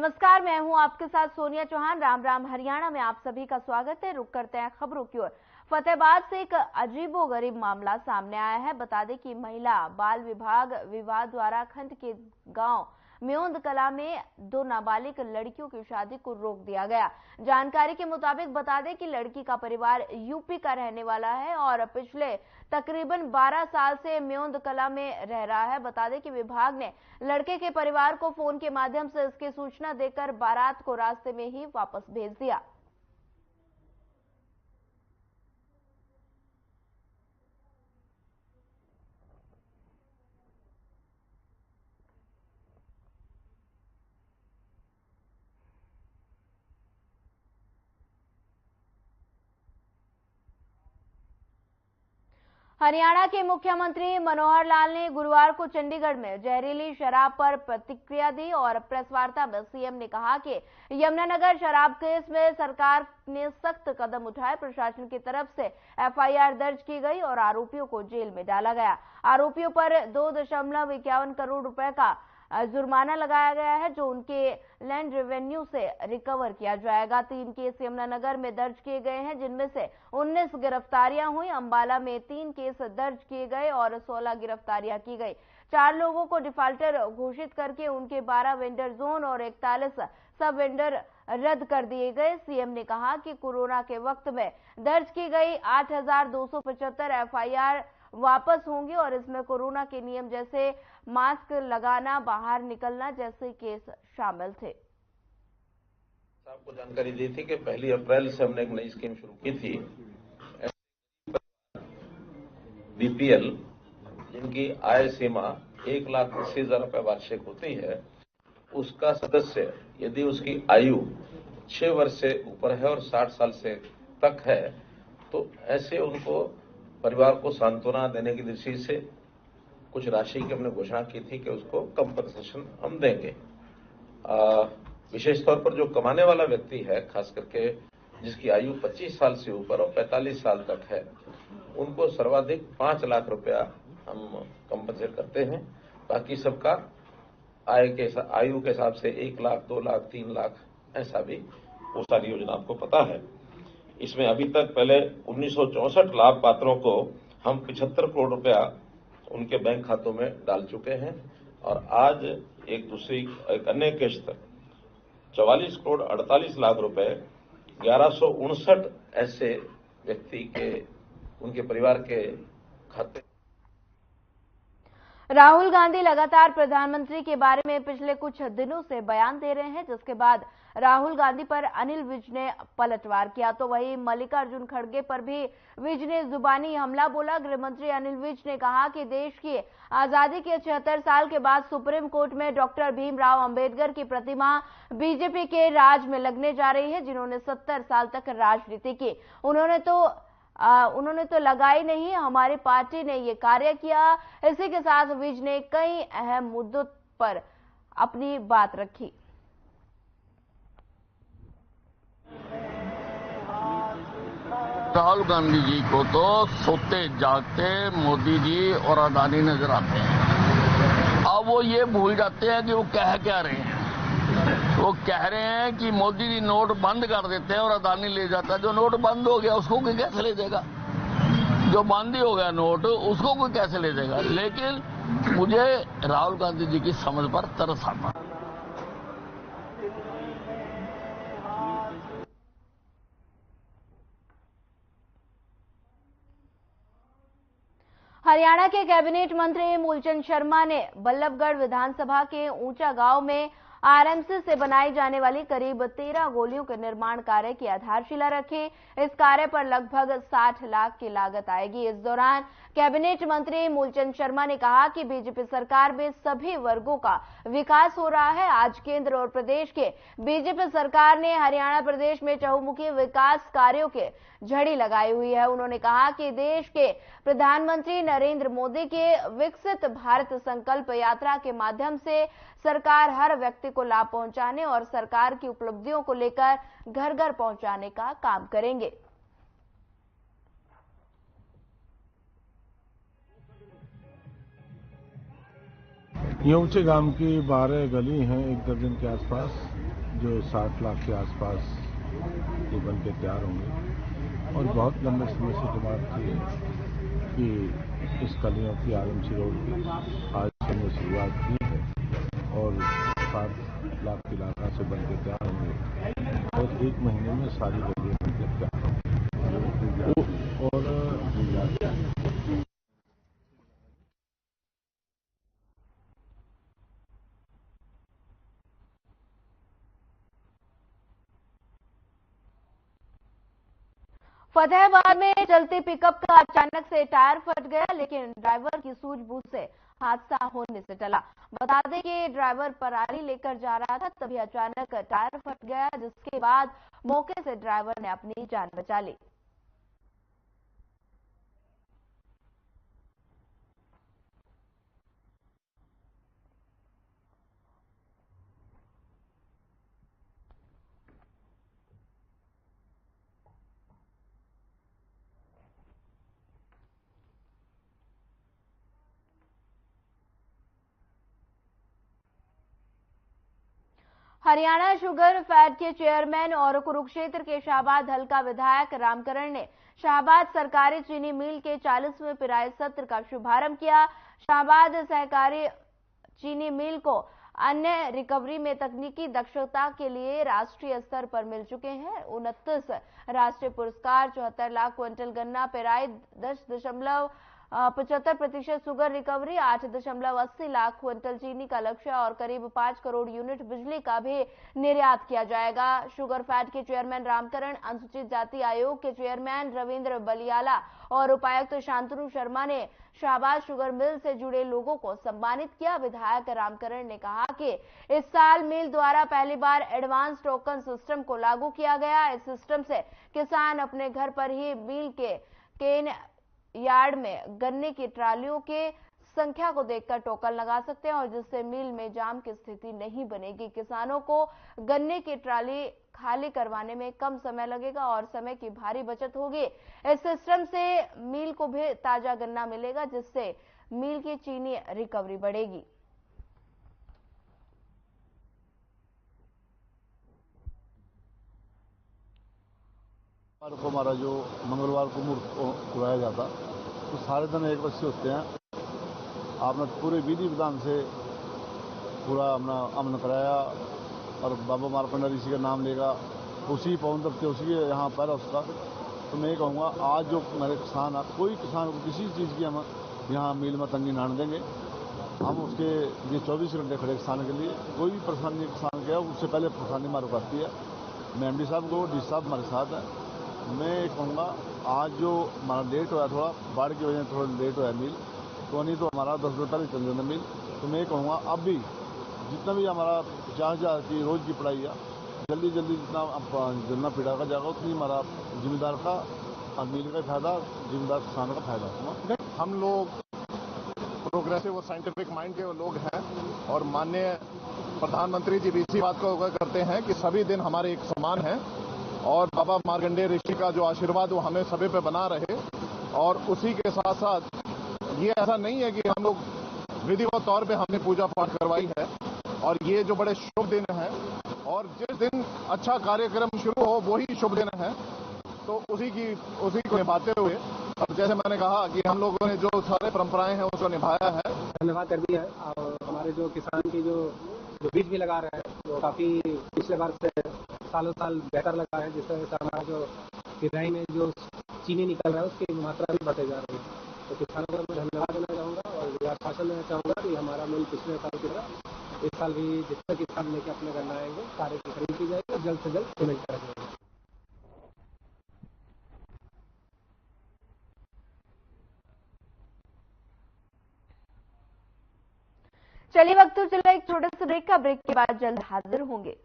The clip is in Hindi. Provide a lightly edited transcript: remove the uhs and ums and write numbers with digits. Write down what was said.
नमस्कार, मैं हूं आपके साथ सोनिया चौहान। राम राम हरियाणा में आप सभी का स्वागत है। रुक करते हैं खबरों की ओर। फतेहाबाद से एक अजीबोगरीब मामला सामने आया है। बता दें कि महिला बाल विभाग विवाद द्वारा खंड के गांव म्योंद कला में 2 नाबालिग लड़कियों की शादी को रोक दिया गया। जानकारी के मुताबिक बता दें कि लड़की का परिवार यूपी का रहने वाला है और पिछले तकरीबन 12 साल से म्योंद कला में रह रहा है। बता दें कि विभाग ने लड़के के परिवार को फोन के माध्यम से इसकी सूचना देकर बारात को रास्ते में ही वापस भेज दिया। हरियाणा के मुख्यमंत्री मनोहर लाल ने गुरुवार को चंडीगढ़ में जहरीली शराब पर प्रतिक्रिया दी और प्रेस वार्ता में सीएम ने कहा कि यमुनानगर शराब केस में सरकार ने सख्त कदम उठाए। प्रशासन की तरफ से एफआईआर दर्ज की गई और आरोपियों को जेल में डाला गया। आरोपियों पर 2.51 करोड़ रुपए का जुर्माना लगाया गया है, जो उनके लैंड रेवेन्यू से रिकवर किया जाएगा। 3 केस यमुनानगर में दर्ज किए गए हैं, जिनमें से 19 गिरफ्तारियां हुई। अंबाला में 3 केस दर्ज किए गए और 16 गिरफ्तारियां की गई। 4 लोगों को डिफाल्टर घोषित करके उनके 12 वेंडर जोन और 41 सब वेंडर रद्द कर दिए गए। सीएम ने कहा कि कोरोना के वक्त में दर्ज की गई 8,275 एफआईआर वापस होंगे और इसमें कोरोना के नियम जैसे मास्क लगाना, बाहर निकलना जैसे केस शामिल थे। आपको जानकारी दी थी कि 1 अप्रैल से हमने एक नई स्कीम शुरू की थी। बीपीएल जिनकी आय सीमा 1,80,000 रुपए वार्षिक होती है, उसका सदस्य यदि उसकी आयु 6 वर्ष से ऊपर है और 60 साल से तक है, तो ऐसे उनको परिवार को सांत्वना देने की दृष्टि से कुछ राशि की हमने घोषणा की थी कि उसको कंपनसेशन हम देंगे। विशेष तौर पर जो कमाने वाला व्यक्ति है, खास करके जिसकी आयु 25 साल से ऊपर और 45 साल तक है, उनको सर्वाधिक 5 लाख रुपया हम कंपनसेट करते हैं। बाकी सबका आयु के हिसाब से 1 लाख, 2 लाख, 3 लाख ऐसा भी वो सारी योजना आपको पता है। इसमें अभी तक पहले 1964 लाभ पात्रों को हम 75 करोड़ रुपया उनके बैंक खातों में डाल चुके हैं और आज एक अन्य किश्त 44 करोड़ 48 लाख रुपए 1159 ऐसे व्यक्ति के उनके परिवार के खाते। राहुल गांधी लगातार प्रधानमंत्री के बारे में पिछले कुछ दिनों से बयान दे रहे हैं, जिसके बाद राहुल गांधी पर अनिल विज ने पलटवार किया। तो वहीं मल्लिकार्जुन खड़गे पर भी विज ने जुबानी हमला बोला। गृहमंत्री अनिल विज ने कहा कि देश की आजादी के 76 साल के बाद सुप्रीम कोर्ट में डॉक्टर भीमराव अंबेडकर की प्रतिमा बीजेपी के राज में लगने जा रही है, जिन्होंने 70 साल तक राजनीति की। उन्होंने तो लगाई नहीं, हमारी पार्टी ने ये कार्य किया। इसी के साथ विज ने कई अहम मुद्दों पर अपनी बात रखी। राहुल गांधी जी को तो सोते जागते मोदी जी और अदानी नजर आते हैं। अब वो ये भूल जाते हैं कि वो कह क्या रहे हैं। वो कह रहे हैं कि मोदी जी नोट बंद कर देते हैं और अदानी ले जाता है। जो नोट बंद हो गया उसको कोई कैसे ले जाएगा? जो बंद ही हो गया नोट, उसको कोई कैसे ले जाएगा? लेकिन मुझे राहुल गांधी जी की समझ पर तरस आता है। हरियाणा के कैबिनेट मंत्री मूलचंद शर्मा ने बल्लभगढ़ विधानसभा के ऊंचा गांव में आरएमसी से बनाई जाने वाली करीब 13 गोलियों के निर्माण कार्य की आधारशिला रखी। इस कार्य पर लगभग 60 लाख की लागत आएगी। इस दौरान कैबिनेट मंत्री मूलचंद शर्मा ने कहा कि बीजेपी सरकार में सभी वर्गों का विकास हो रहा है। आज केंद्र और प्रदेश के बीजेपी सरकार ने हरियाणा प्रदेश में चहुमुखी विकास कार्यों के झड़ी लगाई हुई है। उन्होंने कहा कि देश के प्रधानमंत्री नरेंद्र मोदी के विकसित भारत संकल्प यात्रा के माध्यम से सरकार हर व्यक्ति को लाभ पहुंचाने और सरकार की उपलब्धियों को लेकर घर घर पहुंचाने का काम करेंगे। ये ऊंचे गांव की 12 गली हैं, 1 दर्जन के आसपास। जो 60 लाख के आसपास ये बन के तैयार होंगे। और बहुत लंबे समय से डिमांड थी कि इस कलियों की आरएमसी रोड की आज से हमने शुरुआत की है और 60 लाख की लागत से बन के तैयार होंगे और 1 महीने में सारी गलियां बन के तैयार होंगी। और फतेहाबाद में चलती पिकअप का अचानक से टायर फट गया, लेकिन ड्राइवर की सूझबूझ से हादसा होने से टला। बता दें कि ड्राइवर पराली लेकर जा रहा था, तभी अचानक टायर फट गया, जिसके बाद मौके से ड्राइवर ने अपनी जान बचा ली। हरियाणा शुगर फैड के चेयरमैन और कुरुक्षेत्र के शाहबाद हल्का विधायक रामकरण ने शाहबाद सरकारी चीनी मिल के 40वें पिराई सत्र का शुभारंभ किया। शाहबाद सहकारी चीनी मिल को अन्य रिकवरी में तकनीकी दक्षता के लिए राष्ट्रीय स्तर पर मिल चुके हैं 29 राष्ट्रीय पुरस्कार, 74 लाख क्विंटल गन्ना पेराई, 10.75% शुगर रिकवरी, 8.80 लाख क्विंटल चीनी का लक्ष्य और करीब 5 करोड़ यूनिट बिजली का भी निर्यात किया जाएगा। शुगर फैड के चेयरमैन रामकरण, अनुसूचित जाति आयोग के चेयरमैन रविंद्र बलियाला और उपायुक्त शांतनु शर्मा ने शाहबाद शुगर मिल से जुड़े लोगों को सम्मानित किया। विधायक रामकरण ने कहा कि इस साल मिल द्वारा पहली बार एडवांस टोकन सिस्टम को लागू किया गया। इस सिस्टम से किसान अपने घर पर ही मिल के केन यार्ड में गन्ने की ट्रालियों के संख्या को देखकर टोकन लगा सकते हैं और जिससे मिल में जाम की स्थिति नहीं बनेगी। किसानों को गन्ने की ट्राली खाली करवाने में कम समय लगेगा और समय की भारी बचत होगी। इस सिस्टम से मिल को भी ताजा गन्ना मिलेगा, जिससे मिल की चीनी रिकवरी बढ़ेगी। हमारा जो मंगलवार को मुहूर्त खुलाया जाता तो सारे दिन 1 बजे होते हैं। आपने पूरे विधि विधान से पूरा अपना अमन कराया और बाबा मार्कंडा ऋषि का नाम लेगा, उसी पवन तब से उसी के यहाँ पहला उसका। तो मैं कहूँगा आज जो हमारे किसान है, कोई किसान को किसी चीज़ की हम यहाँ मिल में तंगी ना देंगे। हम उसके लिए 24 घंटे खड़े किसान के लिए, कोई भी परेशानी किसान के है उससे पहले परेशानी हमारे को आती है। मैं एमडी साहब को, डी साहब हमारे साथ है। मैं कहूँगा आज जो हमारा लेट हुआ, थोड़ा बाढ़ की वजह से थोड़ा लेट हुआ मिल, तो नहीं तो हमारा 10 बजे पहले चल जाता मिल। तो मैं कहूँगा अब भी जितना भी हमारा 50,000 की रोज़ की पढ़ाई है, जल्दी जल्दी जितना गन्ना पिड़ा का जाएगा उतनी हमारा जिम्मेदार का और मिल का फायदा, जिम्मेदार किसान का फायदा। हम लोग प्रोग्रेसिव और साइंटिफिक माइंड के लोग हैं और माननीय प्रधानमंत्री जी भी इसी बात को अवगत करते हैं कि सभी दिन हमारे एक समान हैं और बाबा मार्कंडेय ऋषि का जो आशीर्वाद वो हमें सभी पे बना रहे। और उसी के साथ साथ ये ऐसा नहीं है कि हम लोग विधिवत तौर पे हमने पूजा पाठ करवाई है और ये जो बड़े शुभ दिन हैं और जिस दिन अच्छा कार्यक्रम शुरू हो वही शुभ दिन है, तो उसी को निभाते हुए अब जैसे मैंने कहा कि हम लोगों ने जो सारे परंपराएं हैं उसको निभाया है, धन्यवाद कर दिया है। और हमारे जो किसान की जो बीज भी लगा रहे हैं वो काफी पिछले बार से सालों साल बेहतर लगा है, जिससे हमारा जो पिराई में जो चीनी निकल रहा है उसकी मात्रा भी बढ़ते जा रही है। तो किसानों को मैं धन्यवाद देना चाहूँगा और ये आश्वासन देना चाहूँगा कि हमारा मिल पिछले साल की तरह इस साल भी जितने किसान लेके अपने गन्ना आएंगे सारे की खरीद की जाएगी और जल्द से जल्द पेमेंट करा जाएगी। चलिए वक्त तो चला एक छोटे से ब्रेक का, ब्रेक के बाद जल्द हाजिर होंगे।